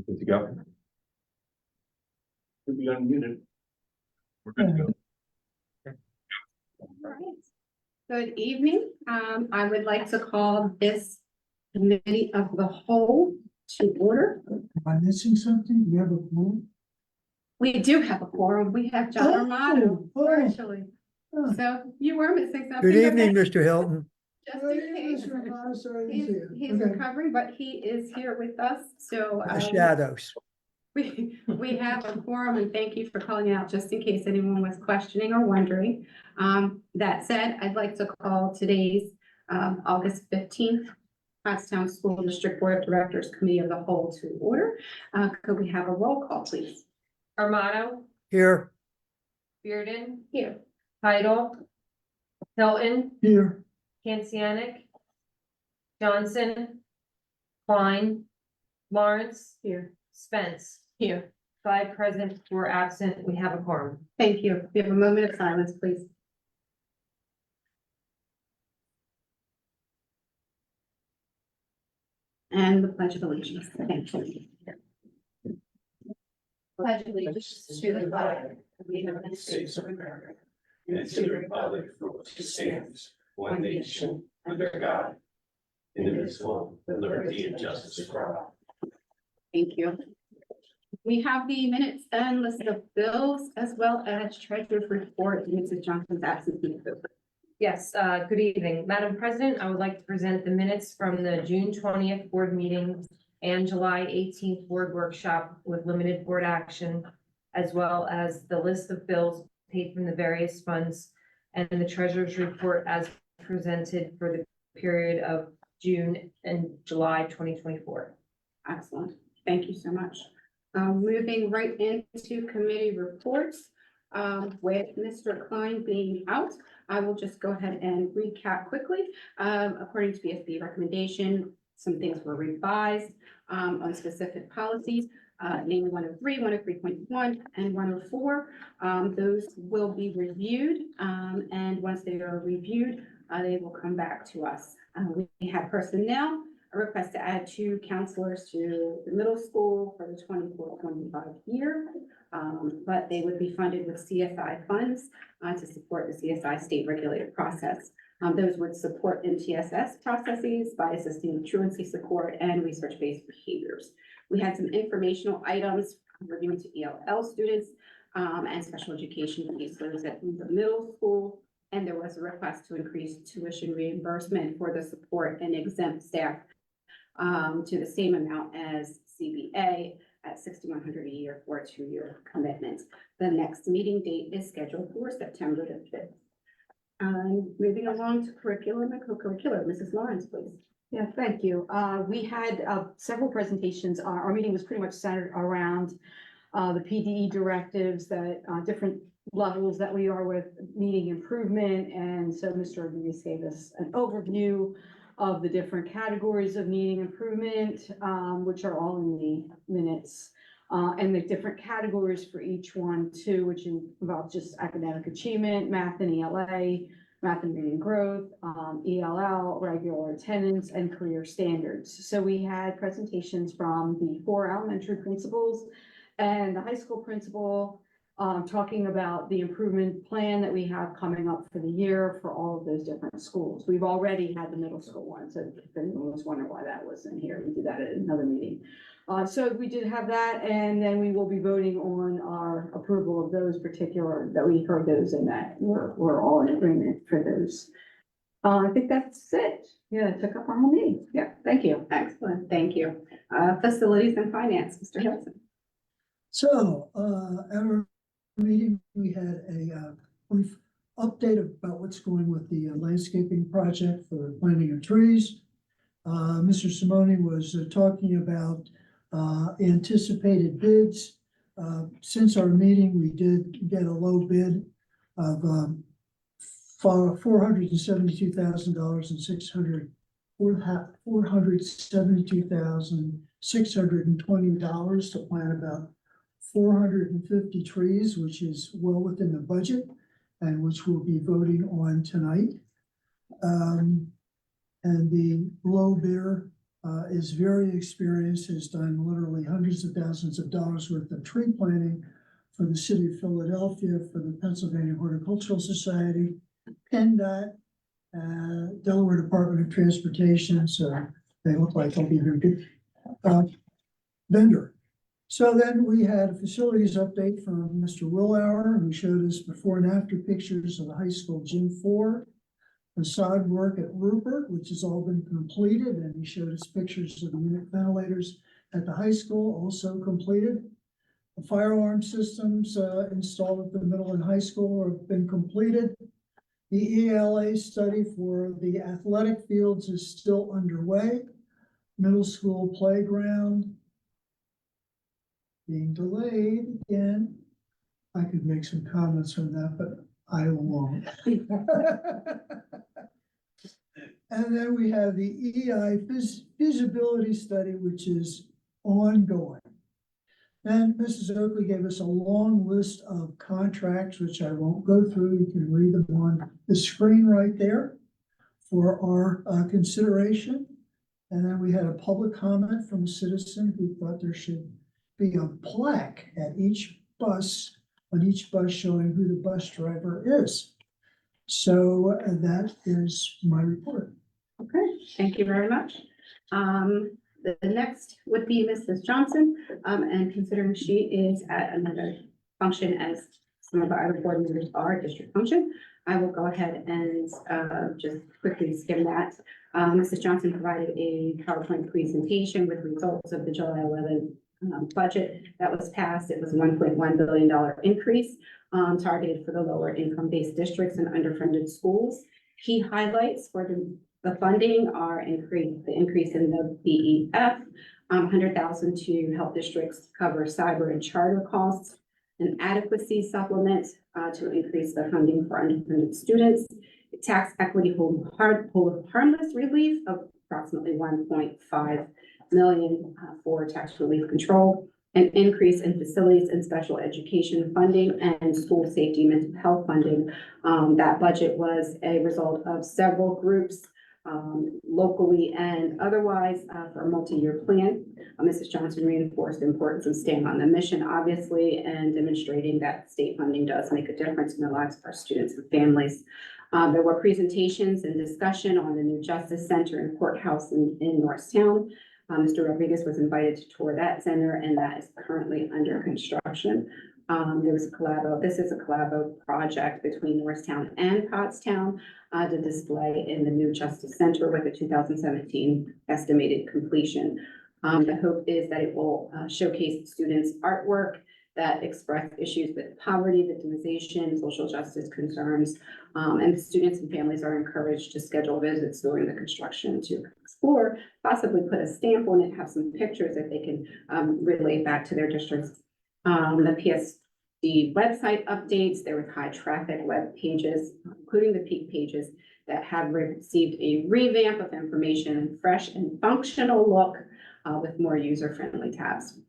Good to go. Could be unmuted. We're good to go. All right. Good evening. I would like to call this committee of the whole to order. Am I missing something? Do you have a quorum? We do have a quorum. We have John Armato Oh. virtually. Oh. So you were missing something. Good evening, okay? Mr. Hilton. Just in case. Sorry, I didn't He's, see it. he's Okay. recovering, but he is here with us. So The shadows. we have a quorum, and thank you for calling out just in case anyone was questioning or wondering. That said, I'd like to call today's August 15th Pottstown School District Board of Directors Committee of the Whole to order. Could we have a roll call, please? Armato, Here, Bearden, Here. Heidel, Hilton, Here, Kancianic, Johnson, Klein, Lawrence, Here. Spence. Here. 5 present, 4 absent. We have a quorum. Thank you. We have a moment of silence, please. And the Pledge of Allegiance. Thank you. Pledge allegiance to the flag of the United States of America And to the republic for which it stands, one nation, under God, indivisible, with liberty and justice for all. Thank you. We have the minutes and list of bills as well as treasurer's report. Mrs. Johnson's absence. Yes, good evening. Madam President, I would like to present the minutes from the June 20th board meeting and July 18th board workshop with limited board action, as well as the list of bills paid from the various funds and the treasurer's report as presented for the period of June and July 2024. Excellent. Thank you so much. Moving right into committee reports, with Mr. Klein being out, I will just go ahead and recap quickly. According to PSD recommendation, some things were revised on specific policies, namely 103, 103.1, and 104. Those will be reviewed, and once they are reviewed, they will come back to us. We have personnel, a request to add 2 counselors to the middle school for the 24-25 year, but they would be funded with CSI funds to support the CSI state regulated process. Those would support MTSS processes by assisting with truancy support and research-based behaviors. We had some informational items reviewing to ELL students and special education counselors at the middle school. And there was a request to increase tuition reimbursement for the support and exempt staff to the same amount as CBA at $6,100 a year for a 2-year commitment. The next meeting date is scheduled for September the 5th. Moving along to curriculum and co-curricular, Mrs. Lawrence, please. Yeah, thank you. We had several presentations. Our meeting was pretty much centered around the PDE directives that different levels that we are with needing improvement. And so Mr. Rodriguez gave us an overview of the different categories of needing improvement, which are all in the minutes. And the different categories for each one too, which involve just academic achievement, math and ELA, math and reading growth, ELL, regular attendance, and career standards. So we had presentations from the 4 elementary principals and the high school principal, talking about the improvement plan that we have coming up for the year for all of those different schools. We've already had the middle school one, so if anyone was wondering why that wasn't here, we did that at another meeting. So we did have that, and then we will be voting on our approval of those particular, that we heard those and that we're all in agreement for those. I think that's it. Yeah, it took up our whole meeting. Yeah, thank you. Excellent, thank you. Facilities and finance, Mr. Hilton. So, at our meeting, we had a brief update about what's going with the landscaping project for the planting of trees. Mr. Simone was talking about anticipated bids. Since our meeting, we did get a low bid of $472,600 and $472,620 to plant about 450 trees, which is well within the budget and which we'll be voting on tonight. And the low bidder is very experienced, has done literally hundreds of thousands of dollars worth of tree planting for the city of Philadelphia, for the Pennsylvania Horticultural Society, PennDOT, Delaware Department of Transportation. So they look like they'll be very good vendor. So then we had a facilities update from Mr. Willauer, who showed us before and after pictures of the high school gym 4. Facade work at Rupert, which has all been completed, and he showed us pictures of the unit ventilators at the high school, also completed. The fire alarm systems installed at the middle and high school have been completed. The ELA study for the athletic fields is still underway. Middle school playground being delayed again. I could make some comments on that, but I won't. And then we have the EI feasibility study, which is ongoing. And Mrs. Oakley gave us a long list of contracts, which I won't go through. You can read them on the screen right there for our consideration. And then we had a public comment from a citizen who thought there should be a plaque at each bus, on each bus showing who the bus driver is. So that is my report. Okay, thank you very much. The next would be Mrs. Johnson, and considering she is at another function as some of our other board members are district function, I will go ahead and just quickly skim that. Mrs. Johnson provided a PowerPoint presentation with results of the July 11th budget that was passed. It was $1.1 billion increase targeted for the lower income based districts and underfunded schools. Key highlights for the funding are the increase in the BEF, $100,000 to help districts cover cyber and charter costs, an adequacy supplement to increase the funding for underfunded students, tax equity hold of harmless relief of approximately 1.5 million for tax relief control, an increase in facilities and special education funding and school safety mental health funding. That budget was a result of several groups locally and otherwise for a multi-year plan. Mrs. Johnson reinforced the importance of staying on the mission, obviously, and demonstrating that state funding does make a difference in the lives of our students and families. There were presentations and discussion on the new Justice Center and Courthouse in Norristown. Mr. Rodriguez was invited to tour that center, and that is currently under construction. This is a collabo project between Norristown and Pottstown to display in the new Justice Center with a 2017 estimated completion. The hope is that it will showcase students' artwork that express issues with poverty, victimization, social justice concerns, and students and families are encouraged to schedule visits during the construction to explore, possibly put a stamp on it, have some pictures that they can relay back to their districts. The PSD website updates, there were high traffic web pages, including the peak pages that have received a revamp of information, fresh and functional look with more user-friendly tabs.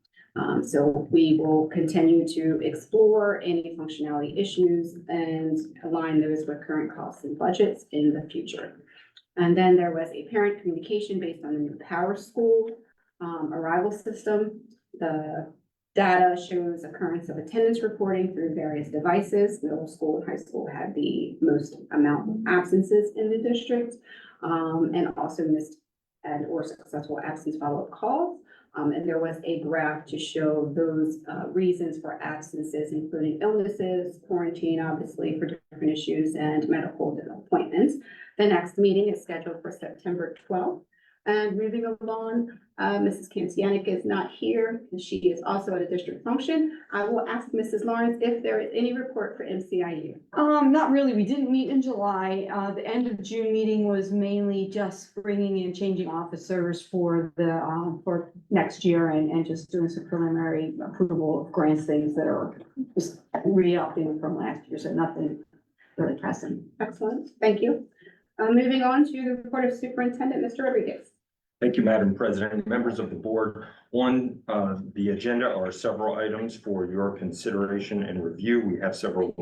So we will continue to explore any functionality issues and align those with current costs and budgets in the future. And then there was a parent communication based on the new Power School arrival system. The data shows occurrence of attendance reporting through various devices. Middle school and high school had the most amount of absences in the district, and also missed and or successful absence follow-up calls. And there was a graph to show those reasons for absences, including illnesses, quarantine, obviously, for different issues, and medical appointments. The next meeting is scheduled for September 12th. And moving along, Mrs. Kansianik is not here, and she is also at a district function. I will ask Mrs. Lawrence if there is any report for MCIU. Not really. We didn't meet in July. The end of June meeting was mainly just bringing in changing officers for the, for next year and just doing some preliminary approval of grants, things that are just re-upping from last year, so nothing really pressing. Excellent, thank you. Moving on to the report of Superintendent, Mr. Rodriguez. Thank you, Madam President. Members of the board, on the agenda are several items for your consideration and review. We have several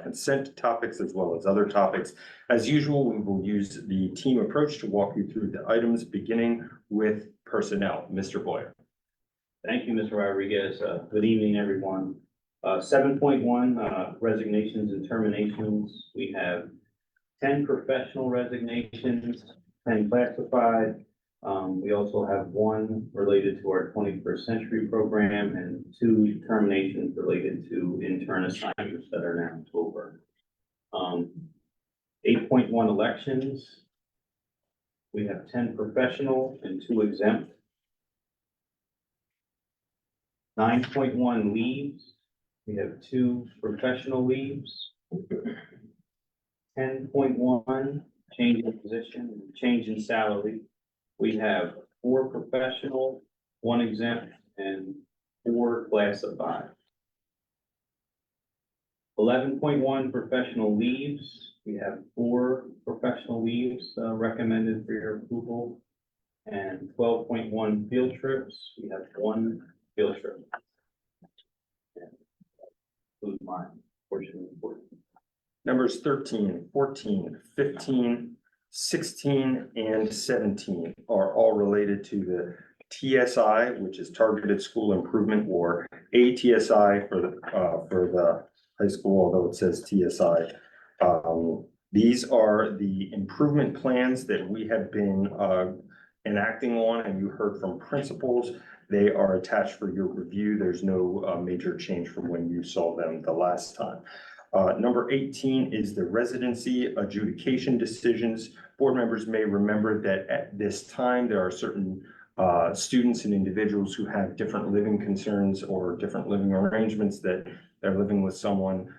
consent topics as well as other topics. As usual, we will use the team approach to walk you through the items, beginning with personnel. Mr. Boyer. Thank you, Mr. Rodriguez. Good evening, everyone. 7.1, resignations and terminations. We have 10 professional resignations, 10 classified. We also have 1 related to our 21st century program and 2 terminations related to intern assignments that are now over. 8.1 elections. We have 10 professional and 2 exempt. 9.1 leaves. We have 2 professional leaves. 10.1 change in position, change in salary. We have 4 professional, 1 exempt, and 4 classified. 11.1 professional leaves. We have 4 professional leaves recommended for your approval. And 12.1 field trips. We have 1 field trip. And include my portion of the report. Numbers 13, 14, 15, 16, and 17 are all related to the TSI, which is Targeted School Improvement, or ATSI for the high school, although it says TSI. These are the improvement plans that we have been enacting on, and you heard from principals. They are attached for your review. There's no major change from when you saw them the last time. Number 18 is the residency adjudication decisions. Board members may remember that at this time, there are certain students and individuals who have different living concerns or different living arrangements, that they're living with someone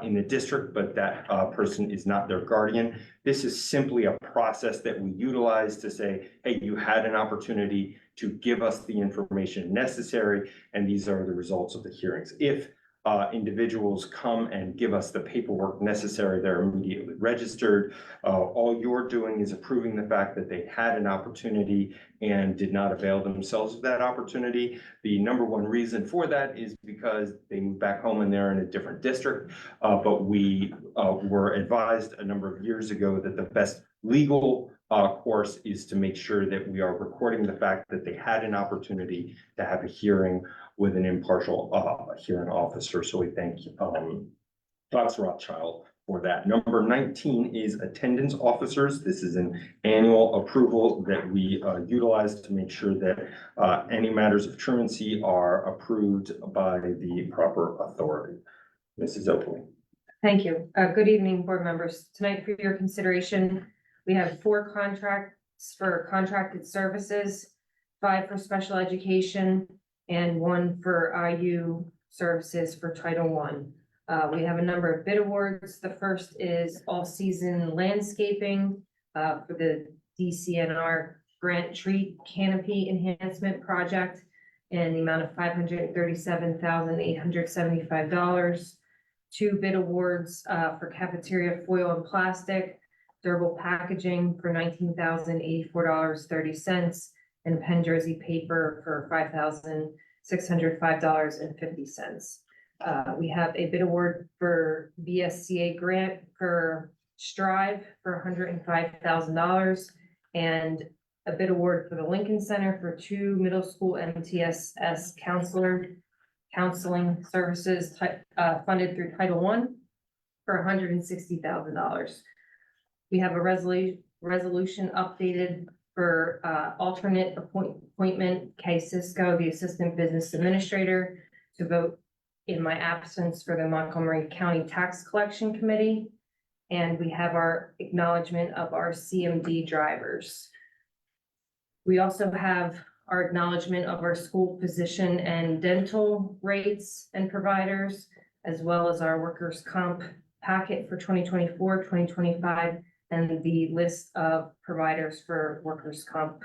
in the district, but that person is not their guardian. This is simply a process that we utilize to say, hey, you had an opportunity to give us the information necessary, and these are the results of the hearings. If individuals come and give us the paperwork necessary, they're immediately registered. All you're doing is approving the fact that they had an opportunity and did not avail themselves of that opportunity. The number one reason for that is because they moved back home and they're in a different district. But we were advised a number of years ago that the best legal course is to make sure that we are recording the fact that they had an opportunity to have a hearing with an impartial hearing officer. So we thank Fox Rothschild for that. Number 19 is attendance officers. This is an annual approval that we utilize to make sure that any matters of truancy are approved by the proper authority. Mrs. Oakley. Thank you. Good evening, board members. Tonight for your consideration, we have 4 contracts for contracted services, 5 for special education, and 1 for IU services for Title I. We have a number of bid awards. The first is all-season landscaping for the DCNR grant tree canopy enhancement project in the amount of $537,875. 2 bid awards for cafeteria foil and plastic, durable packaging for $19,084.30, and Penn Jersey paper for $5,605.50. We have a bid award for VSCA grant for Strive for $105,000, and a bid award for the Lincoln Center for 2 middle school MTSS counseling services funded through Title I for $160,000. We have a resolution updated for alternate appointment, Kay Cisco, the Assistant Business Administrator, to vote in my absence for the Montgomery County Tax Collection Committee. And we have our acknowledgement of our CMD drivers. We also have our acknowledgement of our school physician and dental rates and providers, as well as our workers' comp packet for 2024, 2025, and the list of providers for workers' comp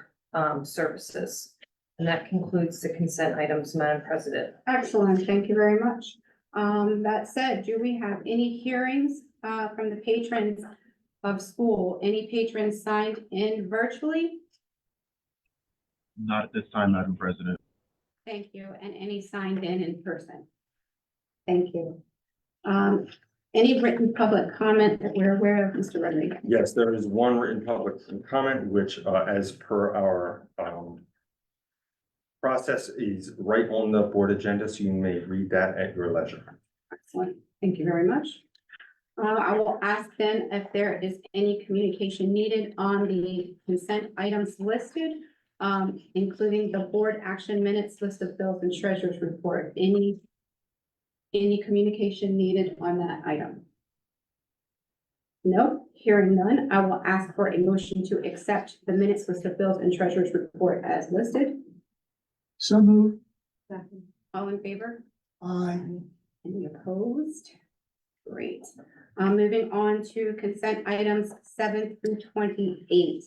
services. And that concludes the consent items, Madam President. Excellent, thank you very much. That said, do we have any hearings from the patrons of school? Any patrons signed in virtually? Not at this time, Madam President. Thank you. And any signed in person? Thank you. Any written public comment that we're aware of, Mr. Rodriguez? Yes, there is one written public comment, which, as per our, process is right on the board agenda, so you may read that at your leisure. Excellent. Thank you very much. I will ask then if there is any communication needed on the consent items listed, including the board action minutes, list of bills, and treasurer's report. Any communication needed on that item? No, hearing none, I will ask for a motion to accept the minutes, list of bills, and treasurer's report as listed. So moved. All in favor? Aye. Any opposed? Great. Moving on to consent items 7 through 28.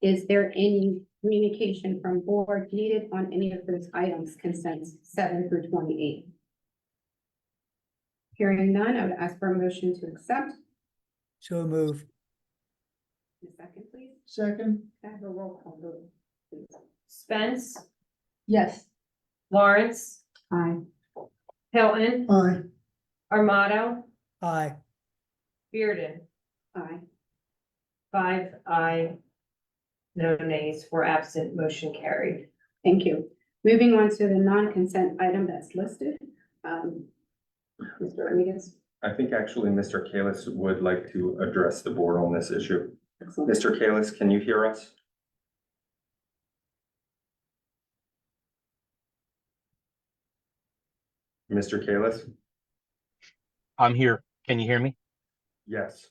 Is there any communication from board needed on any of those items, consents 7 through 28? Hearing none, I would ask for a motion to accept. So move. A second, please. Second. Can I have a roll call vote, please? Spence, Yes. Lawrence, Aye. Hilton, Aye. Armato, Aye. Bearden. Aye. 5 aye, no nays, 4 absent, motion carried. Thank you. Moving on to the non-consent item that's listed. Mr. Rodriguez. I think actually Mr. Kalis would like to address the board on this issue. Excellent. Mr. Kalis, can you hear us? Mr. Kalis? I'm here. Can you hear me? Yes.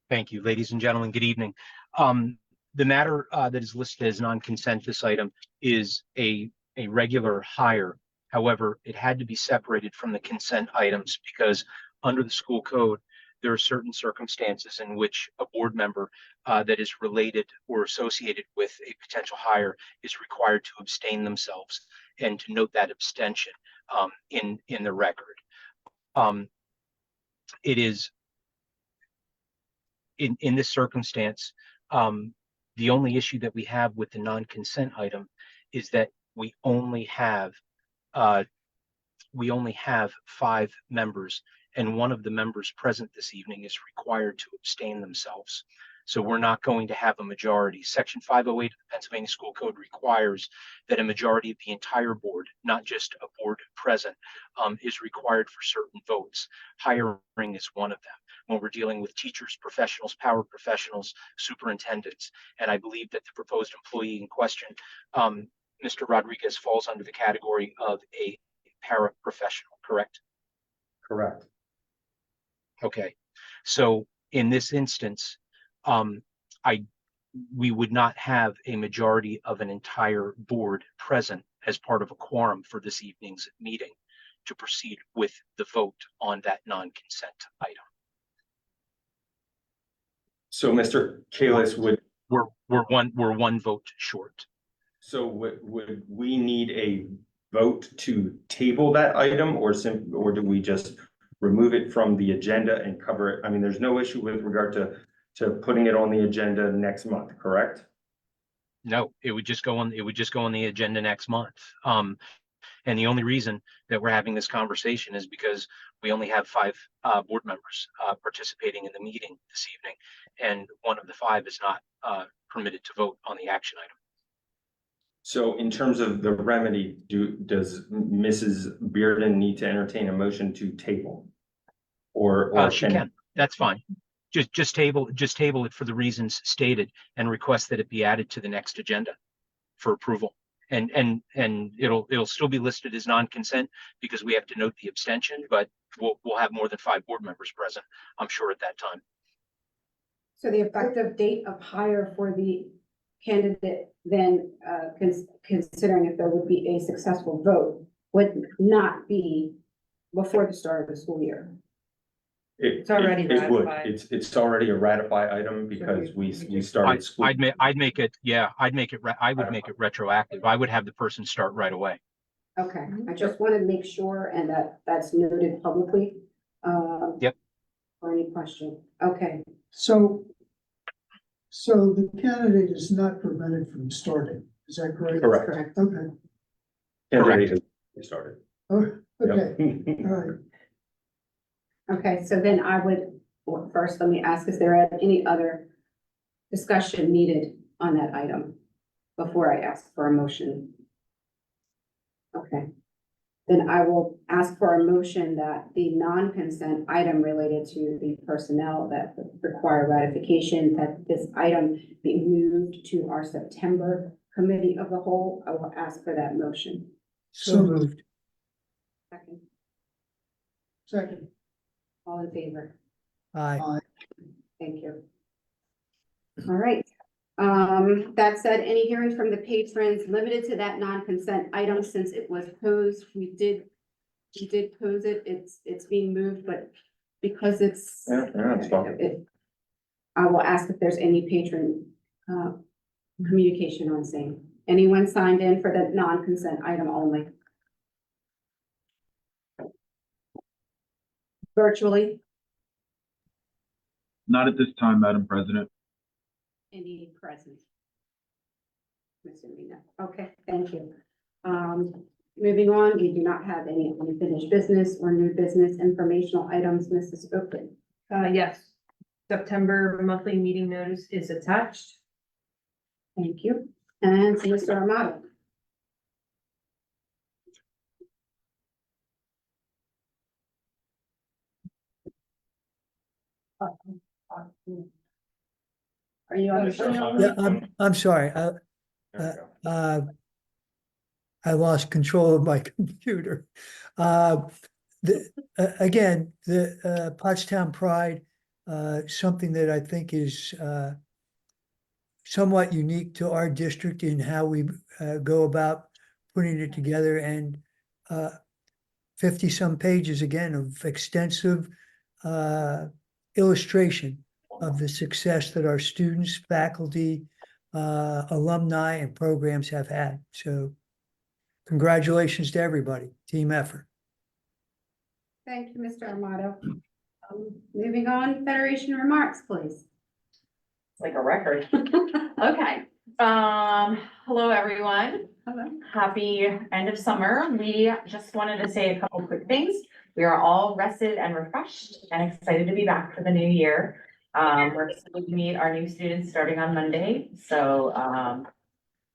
Thank you, ladies and gentlemen. Good evening. The matter that is listed as non-consent this item is a regular hire. However, it had to be separated from the consent items because under the school code, there are certain circumstances in which a board member that is related or associated with a potential hire is required to abstain themselves and to note that abstention in the record. It is in this circumstance, the only issue that we have with the non-consent item is that we only have 5 members, and one of the members present this evening is required to abstain themselves. So we're not going to have a majority. Section 508 of the Pennsylvania School Code requires that a majority of the entire board, not just a board present, is required for certain votes. Hiring is one of them when we're dealing with teachers, professionals, power professionals, superintendents. And I believe that the proposed employee in question, Mr. Rodriguez, falls under the category of a paraprofessional, correct? Correct. Okay, so in this instance, we would not have a majority of an entire board present as part of a quorum for this evening's meeting to proceed with the vote on that non-consent item. So Mr. Kalis, We're one vote short. so would we need a vote to table that item or do we just remove it from the agenda and cover it? I mean, there's no issue with regard to putting it on the agenda next month, correct? No, it would just go on the agenda next month. And the only reason that we're having this conversation is because we only have 5 board members participating in the meeting this evening, and one of the 5 is not permitted to vote on the action item. So in terms of the remedy, does Mrs. Bearden need to entertain a motion to table? Or She can. That's fine. just table it for the reasons stated and request that it be added to the next agenda for approval. And it'll still be listed as non-consent because we have to note the abstention, but we'll have more than 5 board members present, I'm sure, at that time. So the effective date of hire for the candidate, then considering if there would be a successful vote, would not be before the start of the school year. It's already It would. ratified. It's already a ratified item because we started school. I would make it retroactive. I would have the person start right away. Okay, I just want to make sure and that's noted publicly. Yep. For any question. Okay, So the candidate is not prevented from starting, is that correct? Correct. correct. Okay, Candidate has started. oh, okay, Yep. all right. Okay, so then I would, well, first, let me ask, is there any other discussion needed on that item before I ask for a motion? Okay, then I will ask for a motion that the non-consent item related to the personnel that require ratification, that this item be moved to our September committee of the whole. I will ask for that motion. So moved. Second, Second. all in favor? Aye. Thank you. All right. That said, any hearings from the patrons limited to that non-consent item since it was posed, we did pose it, it's being moved, but because it's. It's fine. I will ask if there's any patron, communication on same. Anyone signed in for the non-consent item only? Virtually, Not at this time, Madam President. any present? Mr. Mina, okay, thank you. Moving on, we do not have any unfinished business or new business informational items, Mrs. Oakley. Yes, September monthly meeting notice is attached. Thank you. And Mr. Armato. Are you on the show? Yeah, I'm sorry. There we go. I lost control of my computer. Again, the Pottstown Pride, something that I think is somewhat unique to our district in how we go about putting it together, and 50-some pages again of extensive illustration of the success that our students, faculty, alumni, and programs have had. So congratulations to everybody, team effort. Thank you, Mr. Armato. Moving on, Federation remarks, please. It's like a record. Okay. Hello, everyone. Hello. Happy end of summer. We just wanted to say a couple quick things. We are all rested and refreshed and excited to be back for the new year. We're excited to meet our new students starting on Monday. So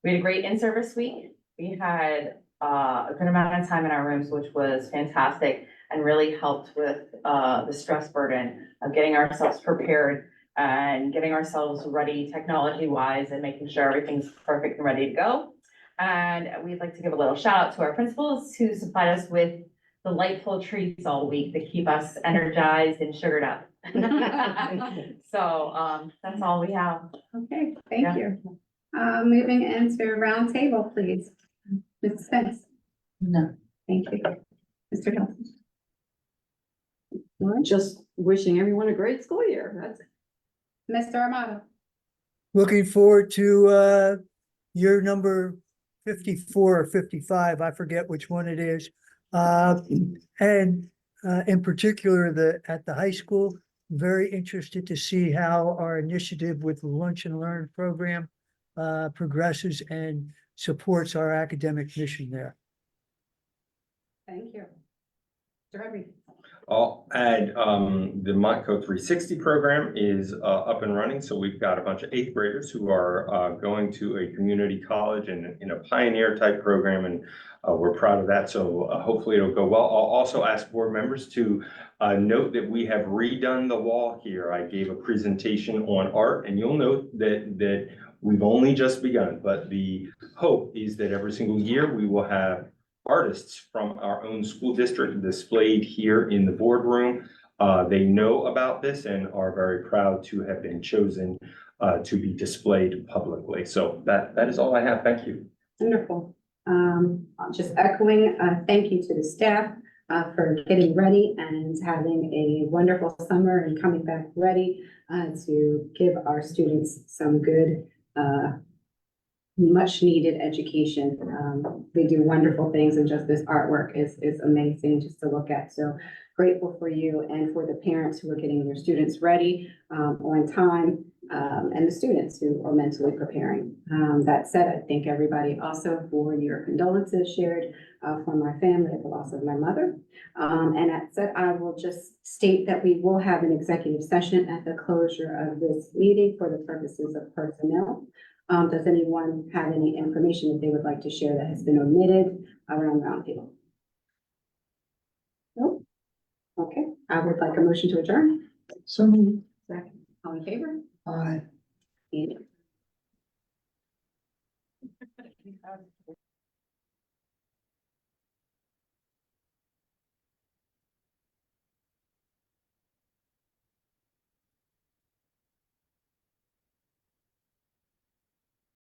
we had a great in-service week. We had a good amount of time in our rooms, which was fantastic and really helped with the stress burden of getting ourselves prepared and getting ourselves ready technology-wise and making sure everything's perfect and ready to go. And we'd like to give a little shout out to our principals who supplied us with delightful treats all week to keep us energized and sugared up. So that's all we have. Okay, thank Yeah. you. Moving into round table, please. Ms. Spence. No. Thank you. Mr. Hilton. Just wishing everyone a great school year. That's it. Mr. Armato. Looking forward to year number 54 or 55, I forget which one it is. And in particular, at the high school, very interested to see how our initiative with the Lunch and Learn program progresses and supports our academic mission there. Thank you. Mr. Henry. I'll add, the Montco 360 program is up and running. So we've got a bunch of eighth graders who are going to a community college and in a pioneer type program. And we're proud of that. So hopefully it'll go well. I'll also ask board members to note that we have redone the wall here. I gave a presentation on art, and you'll note that we've only just begun. But the hope is that every single year we will have artists from our own school district displayed here in the boardroom. They know about this and are very proud to have been chosen to be displayed publicly. So that is all I have. Thank you. Wonderful. Just echoing, thank you to the staff for getting ready and having a wonderful summer and coming back ready to give our students some good, much needed education. They do wonderful things, and just this artwork is amazing just to look at. So grateful for you and for the parents who are getting their students ready on time, and the students who are mentally preparing. That said, I thank everybody also for your condolences shared for my family at the loss of my mother. And that said, I will just state that we will have an executive session at the closure of this meeting for the purposes of personnel. Does anyone have any information that they would like to share that has been omitted around the roundtable? Nope. Okay, I would like a motion to adjourn. So moved. Second. All in favor? Aye. Any-